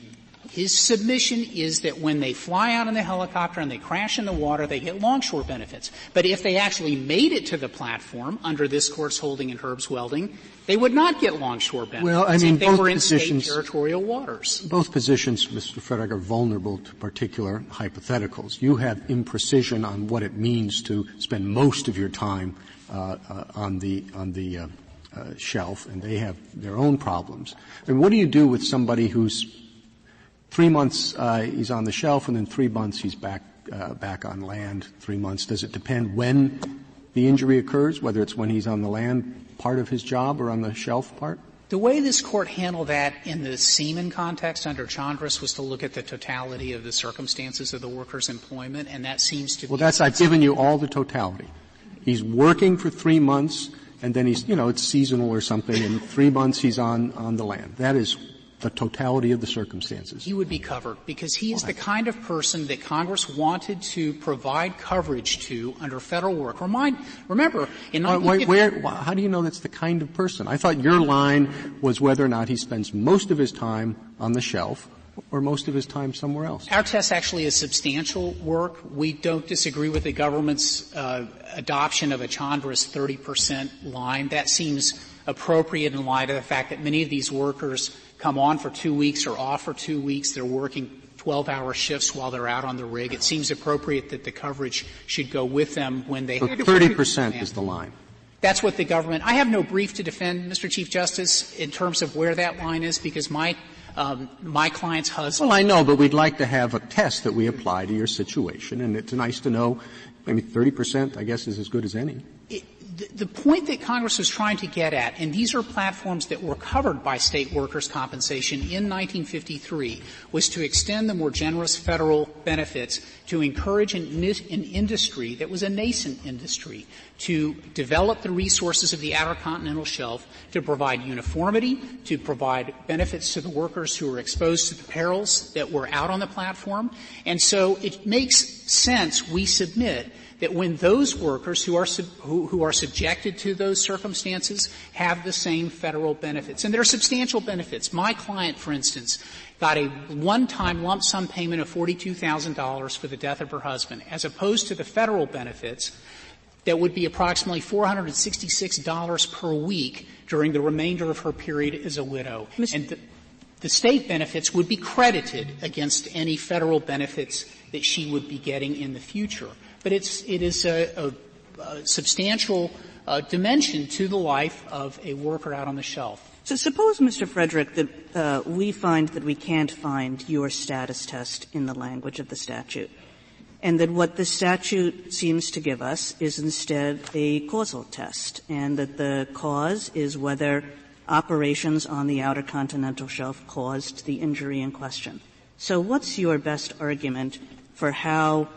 is that when they fly out in the helicopter and they crash in the water, they get Longshore benefits. But if they actually made it to the platform under this Court's holding in Herb's Welding, they would not get Longshore benefits. Well, I mean, if they were in state territorial waters. Both positions, Mr. Frederick, are vulnerable to particular hypotheticals. You have imprecision on what it means to spend most of your time on the shelf, and they have their own problems. I mean, what do you do with somebody who's 3 months he's on the shelf and then 3 months he's back on land? 3 months. Does it depend when the injury occurs, whether it's when he's on the land part of his job or on the shelf part? The way this Court handled that in the seaman context under Chandris was to look at the totality of the circumstances of the worker's employment, and that seems to be. Well, I've given you all the totality. He's working for 3 months, and then he's, it's seasonal or something, and 3 months he's on the land. That is the totality of the circumstances. He would be covered because he is the kind of person that Congress wanted to provide coverage to under federal work. Remember, in how do you know that's the kind of person? I thought your line was whether or not he spends most of his time on the shelf or most of his time somewhere else. Our test actually is substantial work. We don't disagree with the government's adoption of a Chandris 30% line. That seems appropriate in light of the fact that many of these workers come on for 2 weeks or off for 2 weeks. They're working 12-hour shifts while they're out on the rig. It seems appropriate that the coverage should go with them when they. So 30% is the line. That's what the government. I have no brief to defend, Mr. Chief Justice, in terms of where that line is, because my client's husband. Well, I know, but we'd like to have a test that we apply to your situation, and it's nice to know. 30%, I guess, is as good as any. The point that Congress was trying to get at, and these are platforms that were covered by state workers' compensation in 1953, was to extend the more generous federal benefits to encourage an industry that was a nascent industry to develop the resources of the Outer Continental Shelf, to provide uniformity, to provide benefits to the workers who were exposed to the perils that were out on the platform. And so it makes sense, we submit, that when those workers who are subjected to those circumstances have the same federal benefits. And there are substantial benefits. My client, for instance, got a one-time lump sum payment of $42,000 for the death of her husband, as opposed to the federal benefits that would be approximately $466 per week during the remainder of her period as a widow. And the state benefits would be credited against any federal benefits that she would be getting in the future. But it is a substantial dimension to the life of a worker out on the shelf. So suppose, Mr. Frederick, that we find that we can't find your status test in the language of the statute, and that what the statute seems to give us is instead a causal test, and that the cause is whether operations on the outer continental shelf caused the injury in question. So what's your best argument for how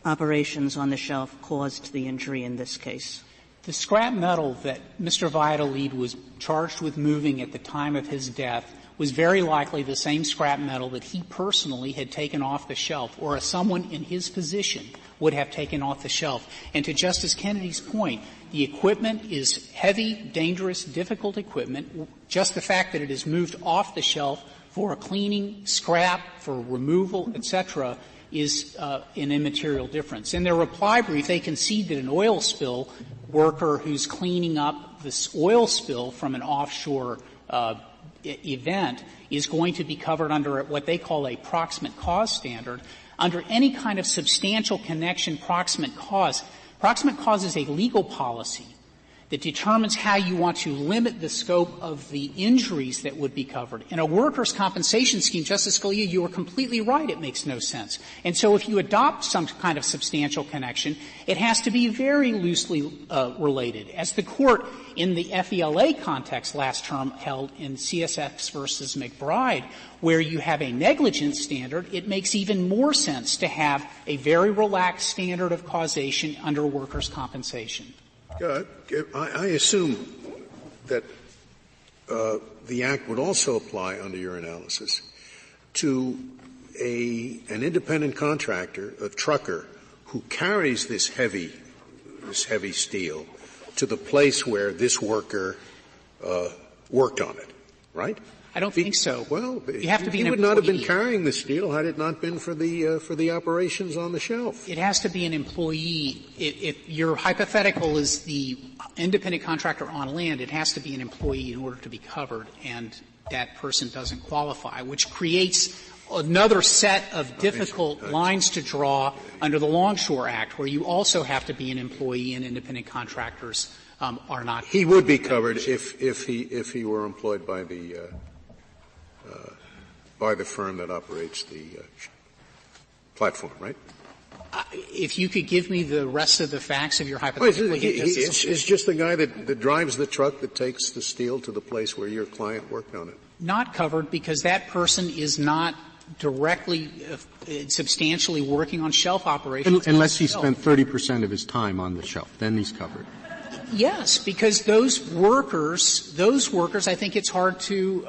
operations on the shelf caused the injury in this case? The scrap metal that Mr. Valladolid was charged with moving at the time of his death was very likely the same scrap metal that he personally had taken off the shelf, or someone in his position would have taken off the shelf. And to Justice Kennedy's point, the equipment is heavy, dangerous, difficult equipment. Just the fact that it is moved off the shelf for a cleaning, scrap, for removal, etc., is an immaterial difference. In their reply brief, they concede that an oil spill worker who's cleaning up this oil spill from an offshore event is going to be covered under what they call a proximate cause standard. Under any kind of substantial connection proximate cause is a legal policy that determines how you want to limit the scope of the injuries that would be covered. In a workers' compensation scheme, Justice Scalia, you are completely right, it makes no sense. And so if you adopt some kind of substantial connection, it has to be very loosely related. As the Court in the FELA context last term held in CSX versus McBride, where you have a negligence standard, it makes even more sense to have a very relaxed standard of causation under workers' compensation. I assume that the Act would also apply, under your analysis, to an independent contractor, a trucker, who carries this heavy steel to the place where this worker worked on it, right? I don't think so. Well, you have to be he an would employee. not have been carrying the steel had it not been for the operations on the shelf. It has to be an employee. If your hypothetical is the independent contractor on land, it has to be an employee in order to be covered, and that person doesn't qualify, which creates another set of difficult lines to draw under the Longshore Act, where you also have to be an employee and independent contractors are not. He would be covered if he were employed by the firm that operates the platform, right? If you could give me the rest of the facts of your hypothetical. It's just the guy that drives the truck that takes the steel to the place where your client worked on it. Not covered because that person is not directly substantially working on shelf operations. Unless he spent 30% of his time on the shelf. Then he's covered. Yes, because those workers, I think it's hard to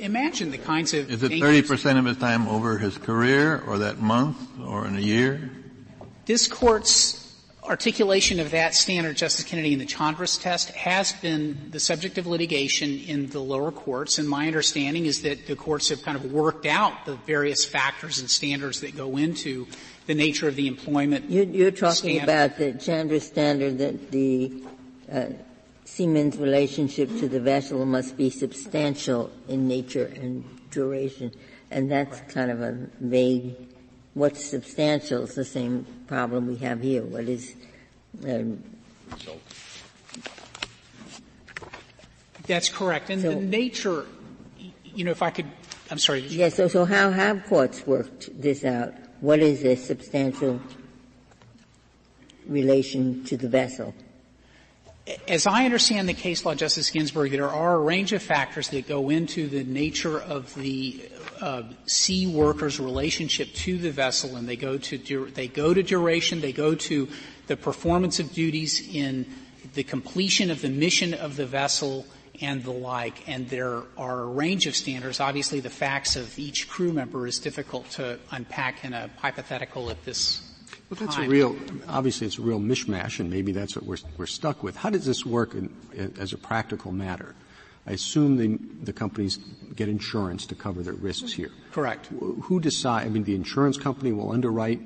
imagine the kinds of. Is it 30% of his time over his career, or that month, or in a year? This Court's articulation of that standard, Justice Kennedy, in the Chandras test has been the subject of litigation in the lower courts, and my understanding is that the courts have kind of worked out the various factors and standards that go into the nature of the employment. You're talking about the Chandras standard that the seaman's relationship to the vessel must be substantial in nature and duration, and that's kind of a vague. What's substantial is the same problem we have here. What is That's correct. And the nature, if I could, I'm sorry. Yes. So how have courts worked this out? What is a substantial relation to the vessel? As I understand the case law, Justice Ginsburg, there are a range of factors that go into the nature of the sea worker's relationship to the vessel, and they go to duration, they go to the performance of duties in the completion of the mission of the vessel, and the like. And there are a range of standards. Obviously, the facts of each crew member is difficult to unpack in a hypothetical at this. Well, that's obviously it's a real mishmash, and maybe that's what we're stuck with. How does this work as a practical matter? I assume the companies get insurance to cover their risks here. Correct. Who decide? I mean, the insurance company will underwrite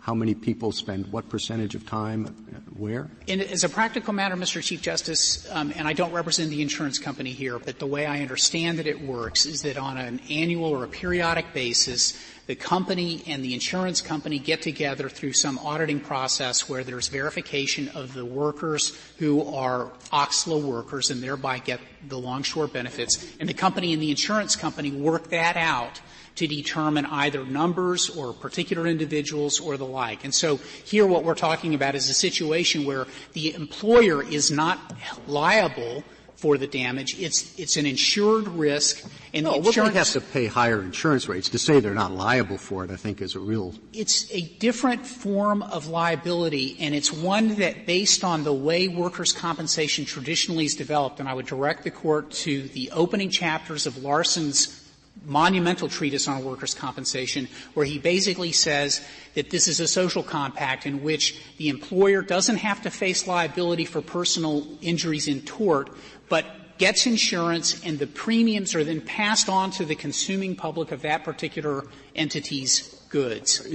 how many people spend what percentage of time Where? And as a practical matter, Mr. Chief Justice, and I don't represent the insurance company here, but the way I understand that it works is that on an annual or a periodic basis, the company and the insurance company get together through some auditing process where there's verification of the workers who are OCSLA workers and thereby get the Longshore benefits. And the company and the insurance company work that out to determine either numbers or particular individuals or the like. And so here what we're talking about is a situation where the employer is not liable for the damage. It's an insured risk. And the insurance has to pay higher insurance rates. To say they're not liable for it, I think, is a real. It's a different form of liability, and it's one that, based on the way workers' compensation traditionally is developed, and I would direct the Court to the opening chapters of Larson's monumental treatise on workers' compensation, where he basically says that this is a social compact in which the employer doesn't have to face liability for personal injuries in tort, but gets insurance, and the premiums are then passed on to the consuming public of that particular entity's goods.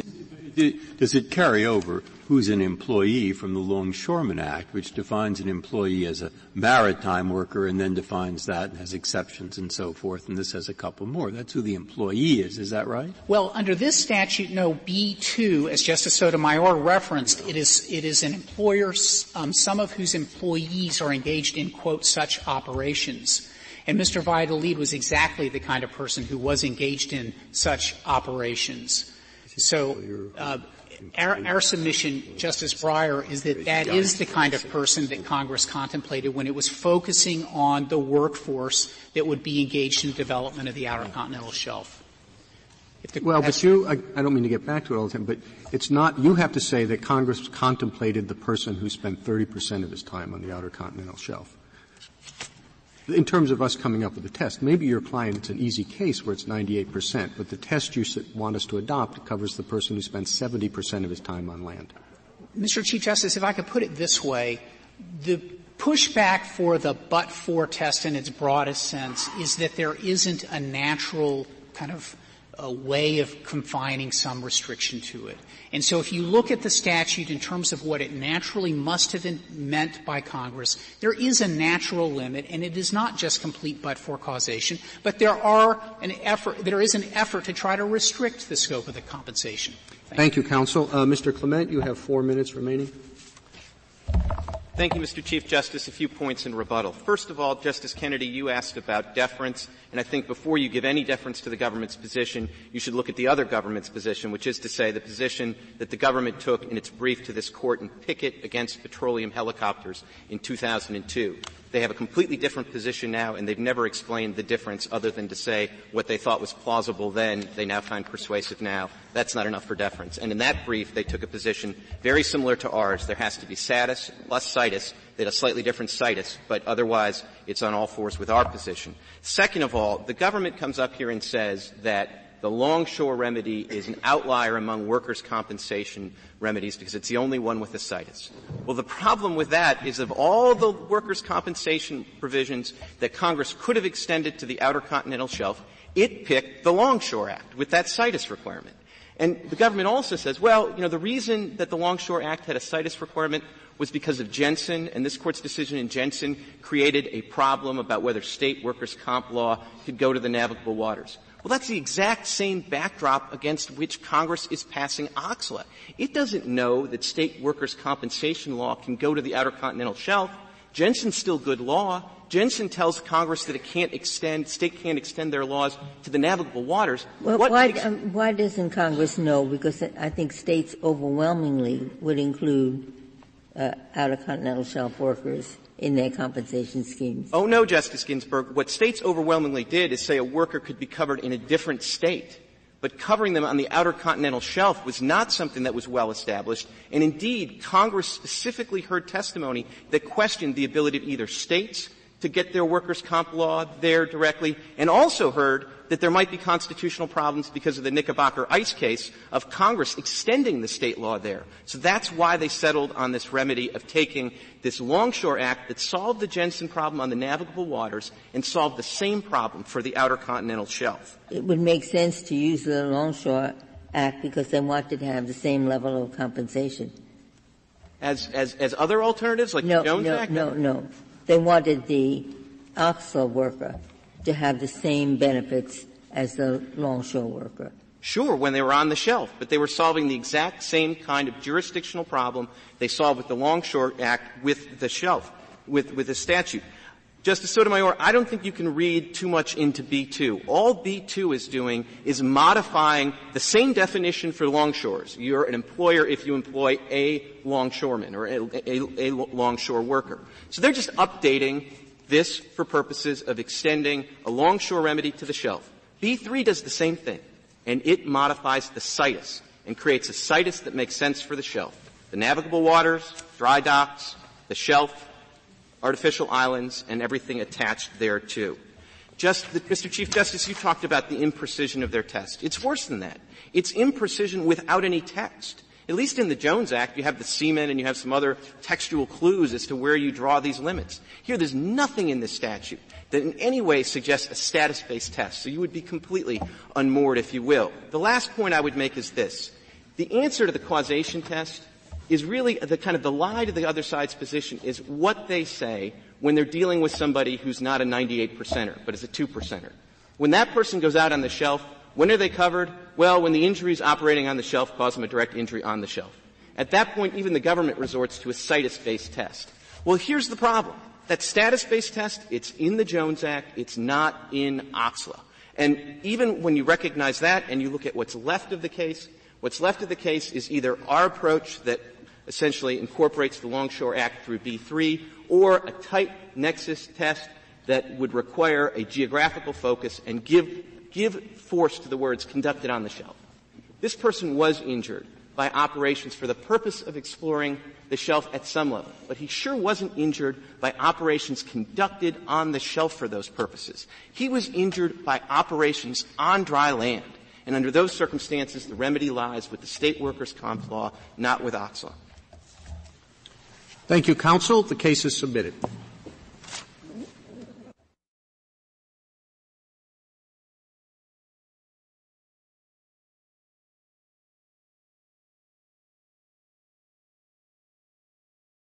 Does it carry over who's an employee from the Longshoreman Act, which defines an employee as a maritime worker and then defines that and has exceptions and so forth, and this has a couple more? That's who the employee is that right? Well, under this statute, no, B2, as Justice Sotomayor referenced, it is an employer, some of whose employees are engaged in, quote, such operations. And Mr. Valladolid was exactly the kind of person who was engaged in such operations. So, our submission, Justice Breyer, is that that is the kind of person that Congress contemplated when it was focusing on the workforce that would be engaged in development of the Outer Continental Shelf. But I don't mean to get back to it all the time, but it's not, you have to say that Congress contemplated the person who spent 30% of his time on the Outer Continental Shelf. In terms of us coming up with a test, maybe your client, it's an easy case where it's 98%, but the test you want us to adopt covers the person who spends 70% of his time on land. Mr. Chief Justice, if I could put it this way, the pushback for the but-for test in its broadest sense is that there isn't a natural kind of a way of confining some restriction to it. And so if you look at the statute in terms of what it naturally must have been meant by Congress, there is a natural limit, and it is not just complete but-for causation, but there is an effort to try to restrict the scope of the compensation. Thank you, counsel. Mr. Clement, you have 4 minutes remaining. Thank you, Mr. Chief Justice. A few points in rebuttal. First of all, Justice Kennedy, you asked about deference, and I think before you give any deference to the government's position, you should look at the other government's position, which is to say the position that the government took in its brief to this Court in Pickett against petroleum helicopters in 2002. They have a completely different position now, and they've never explained the difference other than to say what they thought was plausible then, they now find persuasive now. That's not enough for deference. And in that brief, they took a position very similar to ours. There has to be status plus situs. They had a slightly different situs, but otherwise it's on all fours with our position. Second of all, the government comes up here and says that the Longshore remedy is an outlier among workers' compensation remedies because it's the only one with a situs. Well, the problem with that is of all the workers' compensation provisions that Congress could have extended to the Outer Continental Shelf, it picked the Longshore Act with that situs requirement. And the government also says, well, the reason that the Longshore Act had a situs requirement was because of Jensen, and this Court's decision in Jensen created a problem about whether state workers' comp law could go to the navigable waters. Well, that's the exact same backdrop against which Congress is passing OCSLA. It doesn't know that state workers' compensation law can go to the Outer Continental Shelf. Jensen's still good law. Jensen tells Congress that state can't extend their laws to the navigable waters. Well, why doesn't Congress know? Because I think states overwhelmingly would include Outer Continental Shelf workers in their compensation schemes. Oh, no, Justice Ginsburg. What states overwhelmingly did is say a worker could be covered in a different state. But covering them on the Outer Continental Shelf was not something that was well established. And indeed, Congress specifically heard testimony that questioned the ability of either states to get their workers' comp law there directly, and also heard that there might be constitutional problems because of the Knickerbocker Ice case of Congress extending the state law there. So that's why they settled on this remedy of taking this Longshore Act that solved the Jensen problem on the navigable waters and solved the same problem for the Outer Continental Shelf. It would make sense to use the Longshore Act because they wanted to have the same level of compensation. as other alternatives like the Jones Act? No. They wanted the OCSLA worker to have the same benefits as the longshore worker. Sure, when they were on the shelf, but they were solving the exact same kind of jurisdictional problem they solved with the Longshore Act with the shelf, with the statute. Justice Sotomayor, I don't think you can read too much into B2. All B2 is doing is modifying the same definition for longshores. You're an employer if you employ a longshoreman or a longshore worker. So they're just updating this for purposes of extending a longshore remedy to the shelf. B3 does the same thing, and it modifies the situs and creates a situs that makes sense for the shelf. The navigable waters, dry docks, the shelf, artificial islands, and everything attached thereto. Mr. Chief Justice, you talked about the imprecision of their test. It's worse than that. It's imprecision without any text. At least in the Jones Act, you have the seaman and you have some other textual clues as to where you draw these limits. Here, there's nothing in this statute that in any way suggests a status-based test, so you would be completely unmoored, if you will. The last point I would make is this. The answer to the causation test is really the lie to the other side's position is what they say when they're dealing with somebody who's not a 98%er, but is a 2%er. When that person goes out on the shelf, when are they covered? Well, when the injuries operating on the shelf cause them a direct injury on the shelf. At that point, even the government resorts to a situs-based test. Well, here's the problem. That status-based test, it's in the Jones Act, it's not in OCSLA. And even when you recognize that and you look at what's left of the case is either our approach that essentially incorporates the Longshore Act through B3 or a tight nexus test that would require a geographical focus and give force to the words conducted on the shelf. This person was injured by operations for the purpose of exploring the shelf at some level, but he sure wasn't injured by operations conducted on the shelf for those purposes. He was injured by operations on dry land. And under those circumstances, the remedy lies with the state workers' comp law, not with OCSLA. Thank you, counsel. The case is submitted.